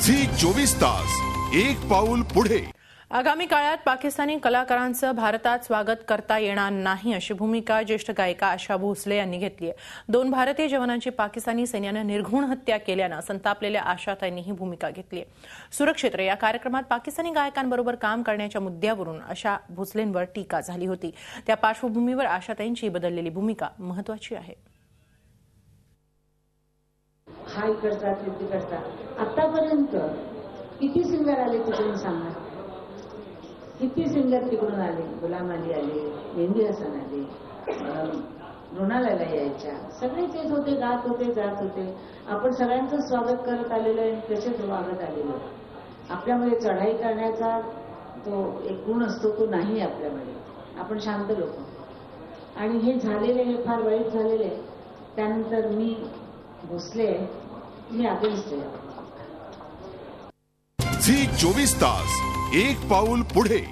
Zee 24 तास एक पाऊल पुढे। आगामी काळात पाकिस्तानी कलाकारांचं भारतात स्वागत करता येणार नाही अशी भूमिका ज्येष्ठ गायिका आशा भोसले यांनी घेतली आहे। 2 भारतीय जवानांची पाकिस्तानी सैन्याने निर्घृण हत्या केल्यानं संतापलेल्या आशाताईंनी ही भूमिका घेतली आहे। सुरक्षेत्र या कार्यक्रमात पाकिस्तानी गायकांबरोबर काम करण्याच्या मुद्द्यावरून आशा भोसलेंवर टीका झाली होती। त्या पार्श्वभूमीवर आशाताईंची बदललेली भूमिका महत्त्वाची आहे। हाय करतात ते करतात। आतापर्यंत किती सिंगर आले तिकडून सांगा, किती सिंगर तिकडून आले। गुलाम अली आले, मेहंदी हसन आले, मृणालाला यायच्या, सगळेच येत होते, गात होते, जात होते। आपण सगळ्यांचं स्वागत करत आलेलो आहे, तसेच वागत आलेलो। आपल्यामध्ये चढाई करण्याचा तो एक गुण असतो, तो नाही आपल्यामध्ये। आपण शांत लोक आणि हे झालेले, हे फार वाईट झालेले। त्यानंतर मी भोसले, मी अगेन्स्ट आहे। झी 24 तास एक पाऊल पुढे।